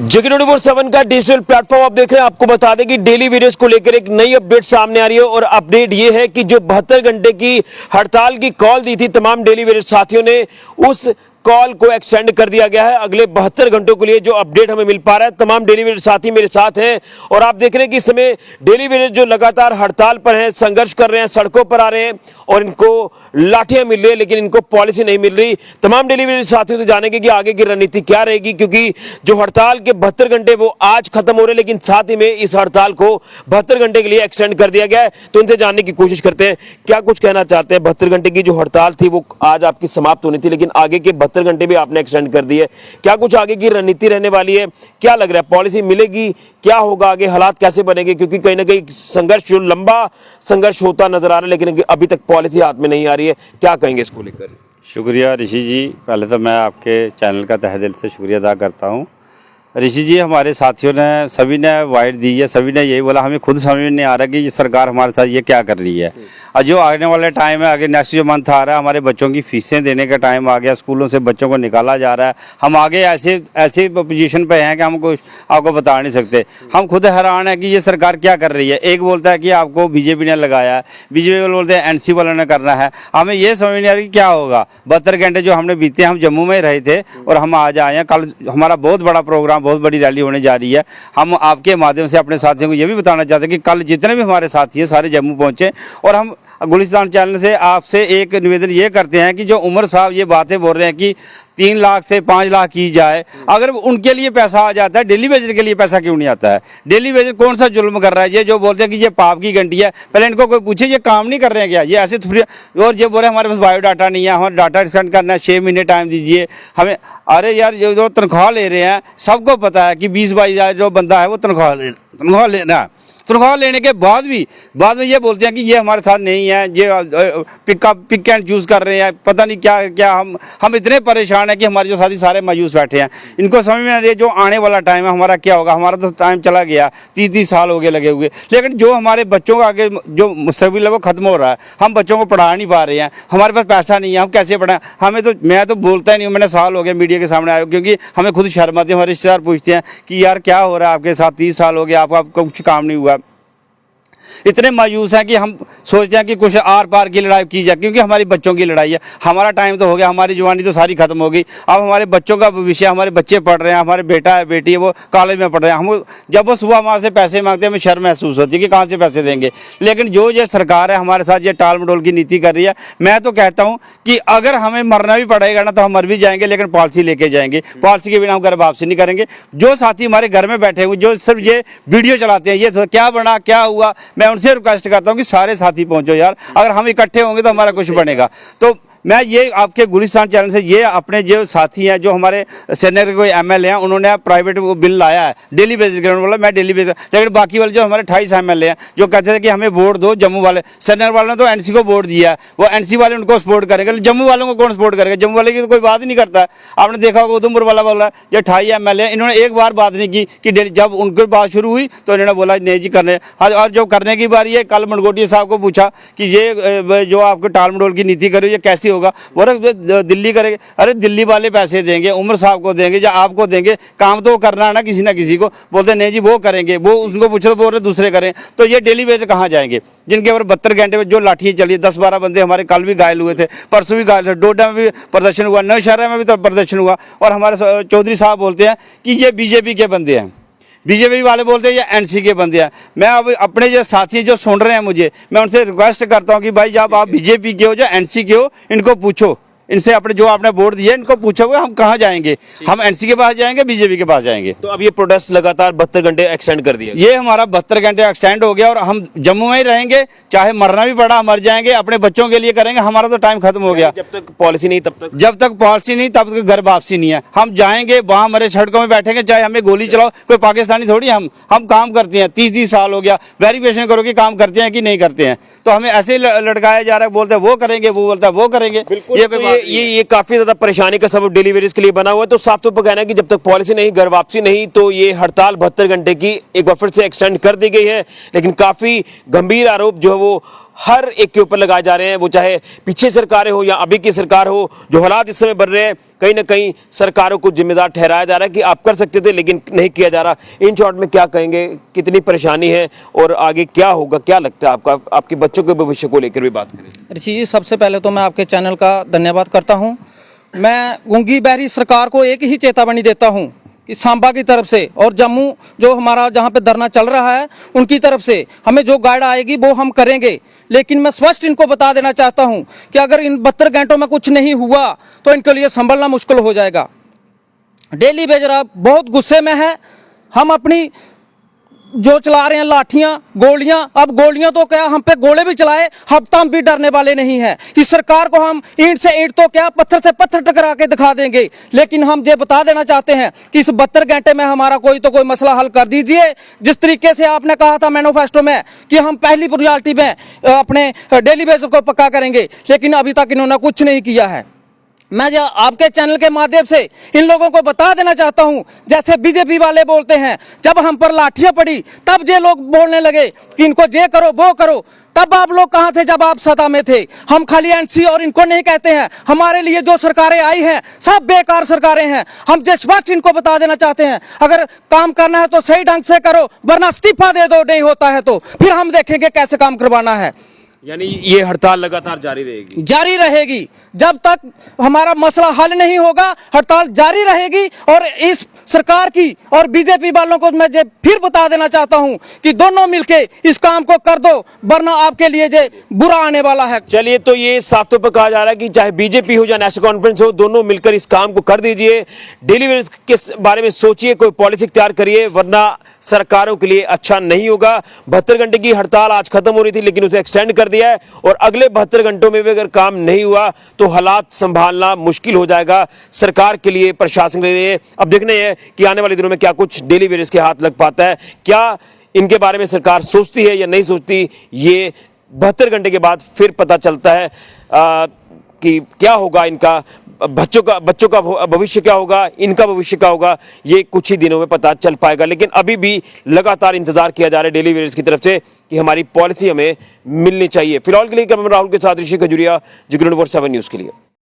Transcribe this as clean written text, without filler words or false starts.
जेके 24/7 का digital platform आप देख रहे हैं। आपको बता दें कि डेली वेजेस को लेकर एक नई अपडेट सामने आ रही है और अपडेट ये है कि जो 72 घंटे की हड़ताल की कॉल दी थी तमाम डेली वेजेस साथियों ने, उस कॉल को एक्सटेंड कर दिया गया है अगले 72 घंटों के लिए। जो अपडेट हमें मिल पा रहा है, तमाम डेली वेजेस साथी मेरे साथ हैं और आप देख रहे हैं कि इस समय डेली वेजेस जो लगातार हड़ताल पर हैं, संघर्ष कर रहे हैं, सड़कों पर आ रहे हैं और इनको लाठियां मिल रही है लेकिन इनको पॉलिसी नहीं मिल रही। तमाम डेली वेजेस साथियों से जानेंगे कि आगे की रणनीति क्या रहेगी, क्योंकि जो हड़ताल के 72 घंटे वो आज खत्म हो रहे हैं, लेकिन साथ ही में इस हड़ताल को 72 घंटे के लिए एक्सटेंड कर दिया गया है। तो इनसे जानने की कोशिश करते हैं क्या कुछ कहना चाहते हैं। 72 घंटे की जो हड़ताल थी वो आज आपकी समाप्त होनी थी, लेकिन आगे के 72 घंटे भी आपने एक्सटेंड कर दी है। क्या कुछ आगे की रणनीति रहने वाली है, क्या लग रहा है, पॉलिसी मिलेगी, क्या होगा आगे, हालात कैसे बनेंगे? क्योंकि कहीं ना कहीं संघर्ष, जो लंबा संघर्ष होता नजर आ रहा है, लेकिन अभी तक पॉलिसी हाथ में नहीं आ रही है। क्या कहेंगे इसको लेकर? शुक्रिया ऋषि जी, पहले तो मैं आपके चैनल का तहे दिल से शुक्रिया अदा करता हूँ। ऋषि जी, हमारे साथियों ने सभी ने वाइट दी है, सभी ने यही बोला, हमें खुद समझ में नहीं आ रहा कि ये सरकार हमारे साथ ये क्या कर रही है। और जो आने वाले टाइम है, आगे नेक्स्ट जो मंथ आ रहा है, हमारे बच्चों की फीसें देने का टाइम आ गया, स्कूलों से बच्चों को निकाला जा रहा है। हम आगे ऐसे पोजीशन पे हैं कि हम कुछ आपको बता नहीं सकते। हम खुद हैरान है कि ये सरकार क्या कर रही है। एक बोलता है कि आपको बीजेपी ने लगाया है, बीजेपी वाले बोलते हैं एनसी वालों ने करना है। हमें ये समझ नहीं आ रही कि क्या होगा। 72 घंटे जो हमने बीते, हम जम्मू में ही रहे थे और हम आज आए हैं। कल हमारा बहुत बड़ा प्रोग्राम, बहुत बड़ी रैली होने जा रही है। हम आपके माध्यम से अपने साथियों को ये भी बताना चाहते हैं कि कल जितने भी हमारे साथी हैं सारे जम्मू पहुंचे और हम गुलिस्तान चैनल से आपसे एक निवेदन ये करते हैं कि जो उमर साहब ये बातें बोल रहे हैं कि 3 लाख से 5 लाख की जाए, अगर उनके लिए पैसा आ जाता है, डेली वेजर के लिए पैसा क्यों नहीं आता है? डेली वेजर कौन सा जुल्म कर रहा है? ये जो बोलते हैं कि ये पाप की घंटी है, पहले इनको कोई पूछे ये काम नहीं कर रहे हैं क्या? ये ऐसे थोड़ी। और ये बोल रहे हैं हमारे पास बायोडाटा नहीं है, हमारा डाटा एक्सटेंड करना है, 6 महीने टाइम दीजिए हमें। अरे यार, जो तनख्वाह ले रहे हैं सबको पता है कि 20-22 हज़ार जो बंदा है वो तनख्वाह लेना है। तनख्वाह लेने के बाद में ये बोलते हैं कि ये हमारे साथ नहीं है, ये पिक एंड चूज़ कर रहे हैं, पता नहीं क्या क्या। हम इतने परेशान हैं कि हमारे जो साथी सारे मायूस बैठे हैं। इनको समझ में आ रही है जो आने वाला टाइम है हमारा क्या होगा। हमारा तो टाइम चला गया, 30 साल हो गए लगे हुए, लेकिन जो हमारे बच्चों का आगे जो मुस्तकबिल है वो ख़त्म हो रहा है। हम बच्चों को पढ़ा नहीं पा रहे हैं, हमारे पास पैसा नहीं है, हम कैसे पढ़ाएं? मैं तो बोलता ही नहीं हूँ, मैंने साल हो गया मीडिया के सामने आया, क्योंकि हमें खुद शर्म आती है। हमारे रिश्तेदार पूछते हैं कि यार क्या हो रहा है आपके साथ, 30 साल हो गया, आपका कुछ काम नहीं हुआ। इतने मायूस हैं कि हम सोचते हैं कि कुछ आर पार की लड़ाई की जाए, क्योंकि हमारी बच्चों की लड़ाई है। हमारा टाइम तो हो गया, हमारी जवानी तो सारी खत्म हो गई। अब हमारे बच्चों का भविष्य, हमारे बच्चे पढ़ रहे हैं, हमारे बेटा है बेटी है वो कॉलेज में पढ़ रहे हैं। हम जब वो सुबह हमारे से पैसे मांगते हैं हमें शर्म महसूस होती है कि कहाँ से पैसे देंगे। लेकिन जो ये सरकार है हमारे साथ ये टाल मटोल की नीति कर रही है, मैं तो कहता हूँ कि अगर हमें मरना भी पड़ेगा ना तो हम मर भी जाएंगे, लेकिन पॉलिसी लेके जाएंगे। पॉलिसी के बिना हम घर वापसी नहीं करेंगे। जो साथी हमारे घर में बैठे हुए जो सिर्फ ये वीडियो चलाते हैं, ये क्या बना क्या हुआ, मैं उनसे रिक्वेस्ट करता हूं कि सारे साथी पहुंचो यार। अगर हम इकट्ठे होंगे तो हमारा कुछ बनेगा। तो मैं ये आपके गुलिस्तान चैनल से ये अपने जो साथी हैं, जो हमारे सेनेटर कोई एमएलए हैं, उन्होंने प्राइवेट बिल लाया है डेली बेसिस के, बोला मैं डेली बेसिस, लेकिन बाकी वाले जो हमारे 28 एमएलए हैं जो कहते थे कि हमें वोट दो, जम्मू वाले सेनेटर वालों ने तो एनसी को वोट दिया है, वो एनसी वाले उनको सपोर्ट करेंगे, जम्मू वालों को कौन सपोर्ट करेगा? जम्मू वाले की तो कोई बात ही नहीं करता है। आपने देखा होगा उधमपुर वाला बोला जो 28 एमएलए हैं, इन्होंने एक बार बात नहीं की कि डेली, जब उनकी बात शुरू हुई तो इन्होंने बोला नहीं जी करने। और जो करने की बारी है, कल मनगोटिया साहब को पूछा कि ये जो आपको टाल मटोल की नीति करो ये कैसे होगा? बोले दिल्ली करेंगे। अरे दिल्ली वाले पैसे देंगे, उमर साहब को देंगे या आपको देंगे, काम तो करना है ना किसी ना किसी को। बोलते नहीं जी वो करेंगे, वो उनको पूछो तो बोल रहे दूसरे करें। तो ये डेली वेज कहाँ जाएंगे जिनके ऊपर 72 घंटे में जो लाठियाँ चली? 10-12 बंदे हमारे कल भी घायल हुए थे, परसों भी घायल थे, डोडा में भी प्रदर्शन हुआ, नौशहरा में भी तो प्रदर्शन हुआ। और हमारे चौधरी साहब बोलते हैं कि ये बीजेपी के बंदे हैं, बीजेपी वाले बोलते हैं ये एनसी के बंदे हैं। मैं अब अपने जो साथी जो सुन रहे हैं मुझे, मैं उनसे रिक्वेस्ट करता हूँ कि भाई जब आप बीजेपी के हो या एनसी के हो, इनको पूछो, इनसे अपने जो आपने वोट दिया इनको पूछोगे हम कहाँ जाएंगे? हम एनसी के पास जाएंगे, बीजेपी के पास जाएंगे? तो अब ये प्रोटेस्ट लगातार 72 घंटे एक्सटेंड कर दिया, ये हमारा 72 घंटे एक्सटेंड हो गया और हम जम्मू में ही रहेंगे, चाहे मरना भी पड़ा मर जाएंगे, अपने बच्चों के लिए करेंगे। हमारा तो टाइम खत्म हो गया। जब तक पॉलिसी नहीं तब तक, जब तक पॉलिसी नहीं तब तक घर वापसी नहीं है। हम जाएंगे वहाँ हमारे सड़कों में बैठेंगे, चाहे हमें गोली चलाओ, कोई पाकिस्तानी थोड़ी। हम काम करते हैं, 30 साल हो गया, वेरिफिकेशन करो कि काम करते हैं कि नहीं करते हैं। तो हमें ऐसे लटकाया जा रहा है, बोलते हैं वो करेंगे, वो बोलता है वो करेंगे। ये काफी ज्यादा परेशानी का सबब डेली वेजेस के लिए बना हुआ है। तो साफ तौर पर कहना है कि जब तक पॉलिसी नहीं, घर वापसी नहीं, तो ये हड़ताल 72 घंटे की एक बार फिर से एक्सटेंड कर दी गई है। लेकिन काफी गंभीर आरोप जो है वो हर एक के ऊपर लगाए जा रहे हैं, वो चाहे पीछे सरकारें हो या अभी की सरकार हो। जो हालात इस समय बन रहे हैं, कहीं ना कहीं सरकारों को जिम्मेदार ठहराया जा रहा है कि आप कर सकते थे लेकिन नहीं किया जा रहा। इन शॉर्ट में क्या कहेंगे, कितनी परेशानी है और आगे क्या होगा, क्या लगता है आपका, आपके बच्चों के भविष्य को लेकर भी बात करें। ऋषि जी, सबसे पहले तो मैं आपके चैनल का धन्यवाद करता हूं। मैं गूंगी बहरी सरकार को एक ही चेतावनी देता हूं कि सांबा की तरफ से और जम्मू जो हमारा जहां पे धरना चल रहा है उनकी तरफ से हमें जो गाइड आएगी वो हम करेंगे। लेकिन मैं स्पष्ट इनको बता देना चाहता हूं कि अगर इन 72 घंटों में कुछ नहीं हुआ तो इनके लिए संभलना मुश्किल हो जाएगा। डेली बेजरा बहुत गुस्से में है। हम अपनी जो चला रहे हैं लाठियां, गोलियां, अब गोलियां तो क्या, हम पे गोले भी चलाए, अब तो हम भी डरने वाले नहीं हैं। इस सरकार को हम ईंट से ईंट तो क्या, पत्थर से पत्थर टकरा के दिखा देंगे। लेकिन हम ये बता देना चाहते हैं कि इस 72 घंटे में हमारा कोई तो कोई मसला हल कर दीजिए। जिस तरीके से आपने कहा था मैनिफेस्टो में कि हम पहली प्रायोरिटी में अपने डेली बेसिस को पक्का करेंगे, लेकिन अभी तक इन्होंने कुछ नहीं किया है। मैं आपके चैनल के माध्यम से इन लोगों को बता देना चाहता हूं, जैसे बीजेपी वाले बोलते हैं, जब हम पर लाठियां पड़ी तब ये लोग बोलने लगे कि इनको ये करो वो करो। तब आप लोग कहां थे जब आप सत्ता में थे? हम खाली एनसी और इनको नहीं कहते हैं, हमारे लिए जो सरकारें आई हैं सब बेकार सरकारें हैं। हम जिस वक्त इनको बता देना चाहते हैं, अगर काम करना है तो सही ढंग से करो, वरना इस्तीफा दे दो, नहीं होता है तो फिर हम देखेंगे कैसे काम करवाना है। यानी ये हड़ताल लगातार जारी रहेगी? जारी रहेगी जब तक हमारा मसला हल नहीं होगा, हड़ताल जारी रहेगी। और इस सरकार की और बीजेपी वालों को मैं फिर बता देना चाहता हूं कि दोनों मिलके इस काम को कर दो, वरना आपके लिए ये बुरा आने वाला है। चलिए, तो ये साफ तौर पर कहा जा रहा है कि चाहे बीजेपी हो या नेशनल कॉन्फ्रेंस हो, दोनों मिलकर इस काम को कर दीजिए। डेली वेजेस के बारे में सोचिए, कोई पॉलिसी तैयार करिए, वरना सरकारों के लिए अच्छा नहीं होगा। 72 घंटे की हड़ताल आज खत्म हो रही थी लेकिन उसे एक्सटेंड कर दिया है और अगले 72 घंटों में भी अगर काम नहीं हुआ तो हालात संभालना मुश्किल हो जाएगा सरकार के लिए, प्रशासन के लिए। अब देखना है कि आने वाले दिनों में क्या कुछ डेली वेजेस के हाथ लग पाता है, क्या इनके बारे में सरकार सोचती है या नहीं सोचती, ये 72 घंटे के बाद फिर पता चलता है कि क्या होगा, इनका बच्चों का भविष्य क्या होगा, इनका भविष्य क्या होगा, ये कुछ ही दिनों में पता चल पाएगा। लेकिन अभी भी लगातार इंतजार किया जा रहा है डेली वेजेस की तरफ से कि हमारी पॉलिसी हमें मिलनी चाहिए। फिलहाल के लिए कैमरा राहुल के साथ ऋषि खजुरिया, जी 24/7 न्यूज़ के लिए।